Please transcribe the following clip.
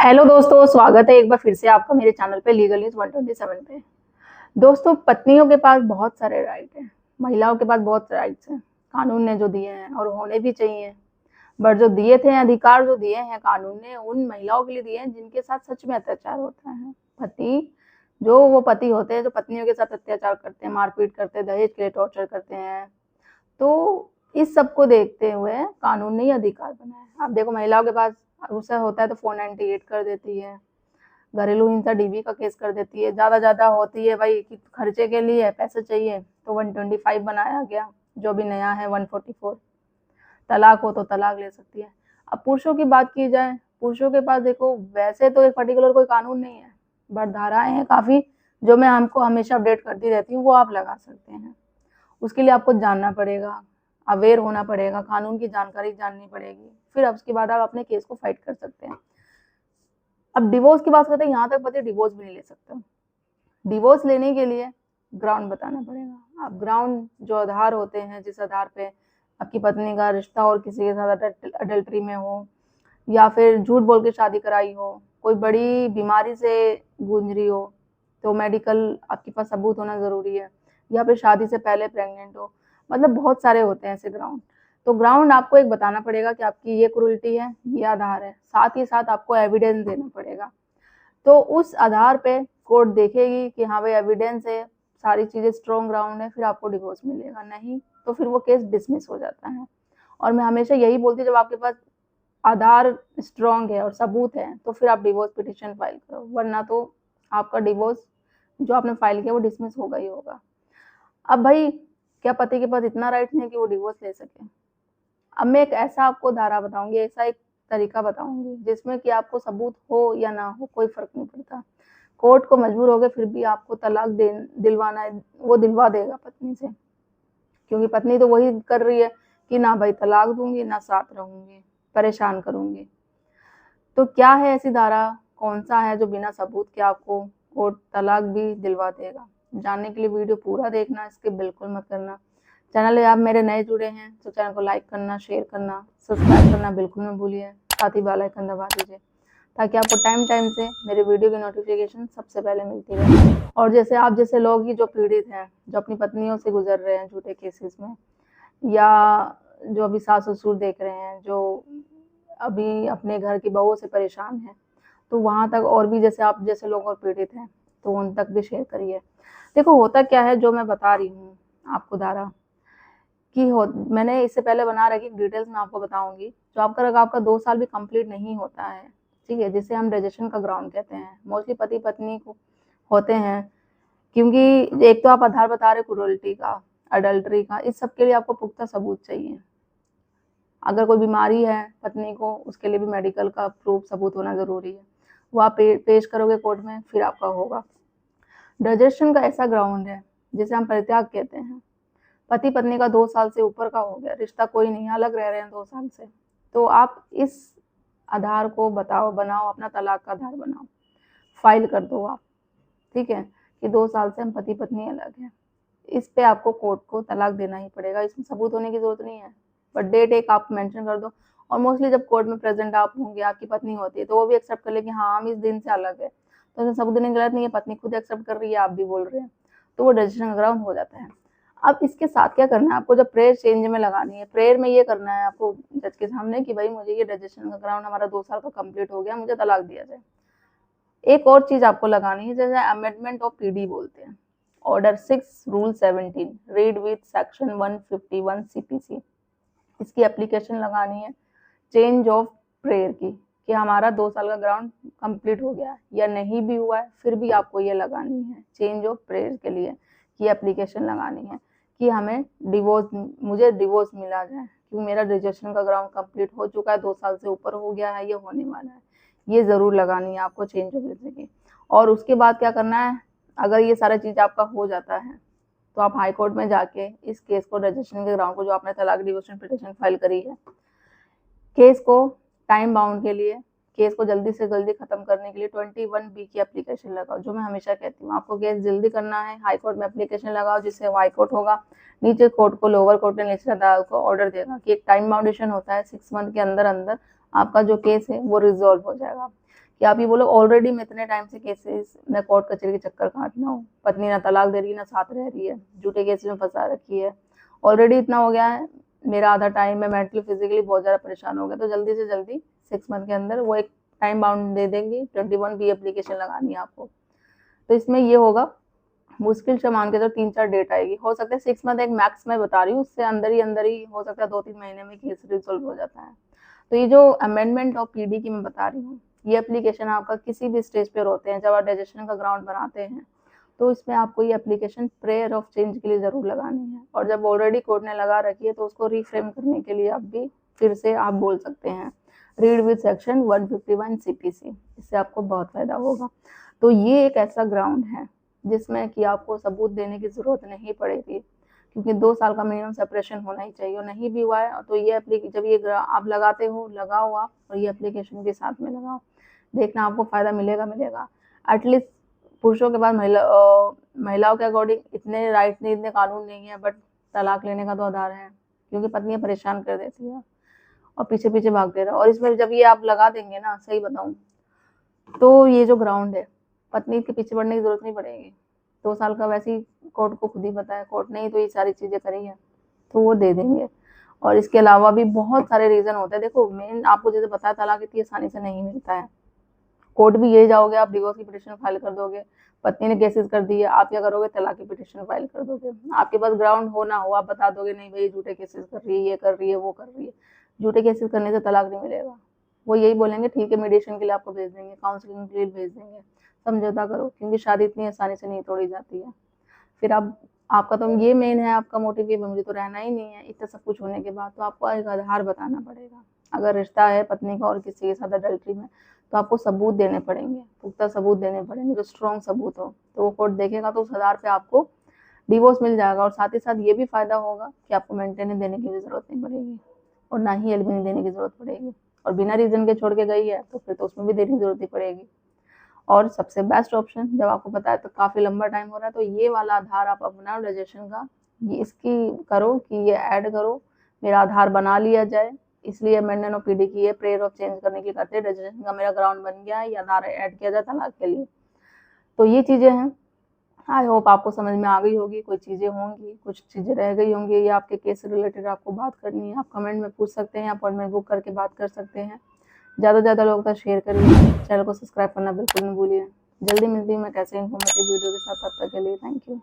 Hello दोस्तों, स्वागत है एक बार फिर से आपका मेरे चैनल पे लीगल न्यूज 127 पे। दोस्तों, पत्नियों के पास बहुत सारे राइट हैं, महिलाओं के पास बहुत राइट्स हैं, कानून ने जो दिए हैं और होने भी चाहिए। बट जो दिए थे अधिकार, जो दिए हैं कानून ने, उन महिलाओं के लिए दिए हैं जिनके साथ सच में अत्याचार होता है। पति, जो वो पति होते हैं जो पत्नियों के साथ अत्याचार करते हैं, मारपीट करते हैं, दहेज के लिए टॉर्चर करते हैं। तो इस सब को देखते हुए कानून ने ये अधिकार बनाया। आप देखो, महिलाओं के पास गुस्सा होता है तो 498 कर देती है, घरेलू हिंसा डीबी का केस कर देती है, ज्यादा होती है भाई कि खर्चे के लिए पैसे चाहिए तो 125 बनाया गया, जो भी नया है 144। तलाक हो तो तलाक ले सकती है। अब पुरुषों की बात की जाए, पुरुषों के पास देखो वैसे तो एक पर्टिकुलर कोई कानून नहीं है, बट धाराएं हैं काफी, जो मैं हमको हमेशा अपडेट करती रहती हूँ, वो आप लगा सकते हैं। उसके लिए आपको जानना पड़ेगा, अवेयर होना पड़ेगा, कानून की जानकारी जाननी पड़ेगी, फिर उसके बाद आप अपने केस को फाइट कर सकते हैं। अब डिवोर्स की बात करते हैं, यहाँ तक पति डिवोर्स भी नहीं ले सकता। डिवोर्स लेने के लिए ग्राउंड बताना पड़ेगा। आप ग्राउंड जो आधार होते हैं, जिस आधार पे आपकी पत्नी का रिश्ता और किसी के साथ अडल्ट्री में हो, या फिर झूठ बोल के शादी कराई हो, कोई बड़ी बीमारी से गूंज रही हो तो मेडिकल आपके पास सबूत होना जरूरी है, या फिर शादी से पहले प्रेग्नेंट हो, मतलब बहुत सारे होते हैं ऐसे ग्राउंड। तो ग्राउंड आपको एक बताना पड़ेगा कि आपकी ये क्रूरटी है, ये आधार है, साथ ही साथ आपको एविडेंस देना पड़ेगा। तो उस आधार पे कोर्ट देखेगी कि हाँ भाई एविडेंस है, सारी चीजें स्ट्रॉन्ग ग्राउंड है, फिर आपको डिवोर्स मिलेगा, नहीं तो फिर वो केस डिसमिस हो जाता है। और मैं हमेशा यही बोलती हूँ, जब आपके पास आधार स्ट्रॉन्ग है और सबूत है तो फिर आप डिवोर्स पिटिशन फाइल करो, वरना तो आपका डिवोर्स जो आपने फाइल किया वो डिसमिस होगा ही होगा। अब भाई, क्या पति के पास इतना राइट नहीं कि वो डिवोर्स ले सके? अब मैं एक ऐसा आपको धारा बताऊंगी, ऐसा एक तरीका बताऊंगी जिसमें कि आपको सबूत हो या ना हो कोई फर्क नहीं पड़ता, कोर्ट को मजबूर हो गए फिर भी आपको तलाक दिलवाना है, वो दिलवा देगा पत्नी से, क्योंकि पत्नी तो वही कर रही है कि ना भाई तलाक दूंगी ना साथ रहूंगी, परेशान करूंगी। तो क्या है ऐसी धारा, कौन सा है जो बिना सबूत के आपको कोर्ट तलाक भी दिलवा देगा? जानने के लिए वीडियो पूरा देखना, इसके बिल्कुल मत करना। चैनल आप मेरे नए जुड़े हैं तो चैनल को लाइक करना, शेयर करना, सब्सक्राइब करना बिल्कुल मत भूलिए, साथ ही बेल आइकन दबा दीजिए ताकि आपको टाइम टाइम से मेरे वीडियो की नोटिफिकेशन सबसे पहले मिलती रहे। और जैसे आप जैसे लोग ही जो पीड़ित हैं, जो अपनी पत्नियों से गुजर रहे हैं झूठे केसेस में, या जो अभी सास ससुर देख रहे हैं, जो अभी अपने घर की बहुओं से परेशान है, तो वहां तक और भी जैसे आप जैसे लोग और पीड़ित हैं तो उन तक भी शेयर करिए। देखो होता क्या है, जो मैं बता रही हूँ आपको धारा की हो, मैंने इससे पहले बना रखी, डिटेल्स में आपको बताऊंगी। जो आपका 2 साल भी कंप्लीट नहीं होता है, ठीक है, जिसे हम रजिस्ट्रेशन का ग्राउंड कहते हैं, मोस्टली पति पत्नी को होते हैं, क्योंकि एक तो आप आधार बता रहे क्रूरल्टी का, अडल्ट्री का, इस सब के लिए आपको पुख्ता सबूत चाहिए। अगर कोई बीमारी है पत्नी को, उसके लिए भी मेडिकल का प्रूफ सबूत होना जरूरी है, वो आप पेश करोगे कोर्ट में, फिर आपका होगा। रजिस्ट्रेशन का ऐसा ग्राउंड है जिसे हम परित्याग कहते हैं। पति पत्नी का 2 साल से ऊपर का हो गया, रिश्ता कोई नहीं, अलग रह रहे हैं 2 साल से, तो आप इस आधार को बनाओ, अपना तलाक का आधार बनाओ, फाइल कर दो आप, ठीक है, कि 2 साल से हम पति पत्नी अलग हैं। इस पे आपको कोर्ट को तलाक देना ही पड़ेगा, इसमें सबूत होने की जरूरत नहीं है, बट डेट एक आप मेंशन कर दो। और मोस्टली जब कोर्ट में प्रेजेंट आप होंगे, आपकी पत्नी होती है, तो वो भी एक्सेप्ट कर ले कि हाँ हम इस दिन से अलग है, तो इसमें सबूत देने की गलत नहीं है, पत्नी खुद एक्सेप्ट कर रही है, आप भी बोल रहे हैं, तो वो रजिस्ट्रेशन का ग्राउंड हो जाता है। अब इसके साथ क्या करना है आपको, जब प्रेयर चेंज में लगानी है, प्रेयर में ये करना है आपको जज के सामने कि भाई मुझे ये रजिस्ट्रेशन का ग्राउंड हमारा 2 साल का कंप्लीट हो गया, मुझे तलाक दिया जाए। एक और चीज आपको लगानी है, जैसे अमेंडमेंट ऑफ पीडी बोलते हैं, order 6 rule 17 read with section 151 CPC, इसकी एप्लीकेशन लगानी है चेंज ऑफ प्रेयर की, कि हमारा 2 साल का ग्राउंड कंप्लीट हो गया या नहीं भी हुआ है, फिर भी आपको ये लगानी है चेंज ऑफ प्रेयर के लिए, कि एप्लीकेशन लगानी है कि हमें मुझे डिवोर्स मिला जाए, क्योंकि मेरा रजिस्ट्रेशन का ग्राउंड कंप्लीट हो चुका है, 2 साल से ऊपर हो गया है, ये होने वाला है, ये जरूर लगानी है आपको चेंज ऑफ प्रेयर की। और उसके बाद क्या करना है, अगर ये सारा चीज आपका हो जाता है तो आप हाई कोर्ट में जाके इस केस को, रजिस्ट्रेशन के ग्राउंड को, जो आपने तलाक डिवोर्स पिटीशन फाइल करी है, केस को टाइम बाउंड के लिए, केस को जल्दी से जल्दी खत्म करने के लिए 21B की एप्लीकेशन लगाओ। जो मैं हमेशा कहती हूँ, आपको केस जल्दी करना है, हाई कोर्ट में एप्लीकेशन लगाओ, जिससे हाई कोर्ट होगा, नीचे कोर्ट को, लोअर कोर्ट ने निचले अदालत को ऑर्डर देगा कि एक टाइम बाउंडेशन होता है, 6 मंथ के अंदर अंदर आपका जो केस है वो रिजॉल्व हो जाएगा। कि आप ये बोलो ऑलरेडी मैं इतने टाइम से केसेस मैं कोर्ट कचहरी के चक्कर काटना हूँ, पत्नी ना तलाक दे रही है ना साथ रह रही है, झूठे केसेस में फंसा रखी है, ऑलरेडी इतना हो गया है, मेरा आधा टाइम मैं मेंटली फिजिकली बहुत ज़्यादा परेशान हो गया, तो जल्दी से जल्दी 6 मंथ के अंदर वो एक टाइम बाउंड दे देंगी, 21B एप्लीकेशन लगानी है आपको। तो इसमें ये होगा, मुश्किल से मान के चलो 3-4 डेट आएगी, हो सकता है 6 मंथ एक मैक्स मैं बता रही हूँ, उससे अंदर ही हो सकता है 2-3 महीने में केस रिजॉल्व हो जाता है। तो ये जो अमेंडमेंट ऑफ पीडी की मैं बता रही हूँ, ये एप्लीकेशन आपका किसी भी स्टेज पर होते हैं, जब आप डाइजेशन का ग्राउंड बनाते हैं तो इसमें आपको ये एप्लीकेशन प्रेयर ऑफ चेंज के लिए ज़रूर लगानी है, और जब ऑलरेडी कोर्ट ने लगा रखी है तो उसको रीफ्रेम करने के लिए आप भी फिर से आप बोल सकते हैं रीड विद सेक्शन 151 CPC, इससे आपको बहुत फ़ायदा होगा। तो ये एक ऐसा ग्राउंड है जिसमें कि आपको सबूत देने की ज़रूरत नहीं पड़ेगी, क्योंकि 2 साल का मिनिमम सेपरेशन होना ही चाहिए, और नहीं भी हुआ है तो ये जब ये आप लगाते हो, लगाओ आप, और ये एप्लीकेशन भी साथ में लगाओ, देखना आपको फ़ायदा मिलेगा। एटलीस्ट पुरुषों के पास महिलाओं के अकॉर्डिंग इतने राइट नहीं, इतने कानून नहीं है, बट तलाक लेने का तो आधार है, क्योंकि पत्नियां परेशान कर देती है और पीछे पीछे भागते रहो। और इसमें जब ये आप लगा देंगे ना, सही बताऊं तो ये जो ग्राउंड है, पत्नी के पीछे पड़ने की जरूरत नहीं पड़ेगी। 2 साल का वैसे ही कोर्ट को खुद ही पता है, कोर्ट ने ही तो ये सारी चीजें करी है, तो वो दे देंगे। और इसके अलावा भी बहुत सारे रीजन होते हैं। देखो मेन आपको जैसे पता है, तलाक इतनी आसानी से नहीं मिलता है, कोर्ट भी यही जाओगे, आप डिवोर्स की पिटीशन फाइल कर दोगे, पत्नी ने केसेस कर दी है, आप क्या करोगे, तलाक की पिटीशन फाइल कर दोगे। आपके पास ग्राउंड हो ना हो, आप बता दोगे नहीं भाई झूठे केसेस कर रही है, ये कर रही है, वो कर रही है। झूठे केसेस करने से तलाक नहीं मिलेगा, वो यही बोलेंगे ठीक है मीडिएशन के लिए आपको भेज देंगे, काउंसलिंग के लिए भेज देंगे, समझौता करो, क्योंकि शादी इतनी आसानी से नहीं तोड़ी जाती है। फिर आप आपका तो ये मेन है, आपका मोटिव ये मुझे तो रहना ही नहीं है, इतना सब कुछ होने के बाद तो आपको एक आधार बताना पड़ेगा। अगर रिश्ता है पत्नी का और किसी के साथ अडल्ट्री में, तो आपको सबूत देने पड़ेंगे, पुख्ता सबूत देने पड़ेंगे, जो स्ट्रॉन्ग सबूत हो, तो वो कोर्ट देखेगा, तो उस आधार पे आपको डिवोर्स मिल जाएगा। और साथ ही साथ ये भी फायदा होगा कि आपको मेंटेनेंस देने की भी जरूरत नहीं पड़ेगी, और ना ही एलिमनी देने की जरूरत पड़ेगी। और बिना रीजन के छोड़ के गई है तो फिर तो उसमें भी देने की जरूरत ही पड़ेगी। और सबसे बेस्ट ऑप्शन, जब आपको पता है तो काफी लंबा टाइम हो रहा है, तो ये वाला आधार आप अपनाओ डाइजेशन का, ये इसकी करो कि ये ऐड करो, मेरा आधार बना लिया जाए। इसलिए अमेंडमेंट ऑफ पीडी की है, प्रेयर ऑफ चेंज करने की करते हैं, डाइजेशन का मेरा ग्राउंड बन गया है, ये आधार ऐड किया जाए तलाक के लिए। तो ये चीजें हैं, आई होप आपको समझ में आ गई होगी। कोई चीजें होंगी, कुछ चीजें रह गई होंगी, या आपके केस से रिलेटेड आपको बात करनी है, आप कमेंट में पूछ सकते हैं, अपॉइंटमेंट बुक करके बात कर सकते हैं। ज़्यादा से ज़्यादा लोगों तक शेयर करिए, चैनल को सब्सक्राइब करना बिल्कुल नहीं भूलिए। जल्दी मिलती हूँ मैं कैसे इन्फॉर्मेटिव वीडियो के साथ, तब तक के लिए थैंक यू।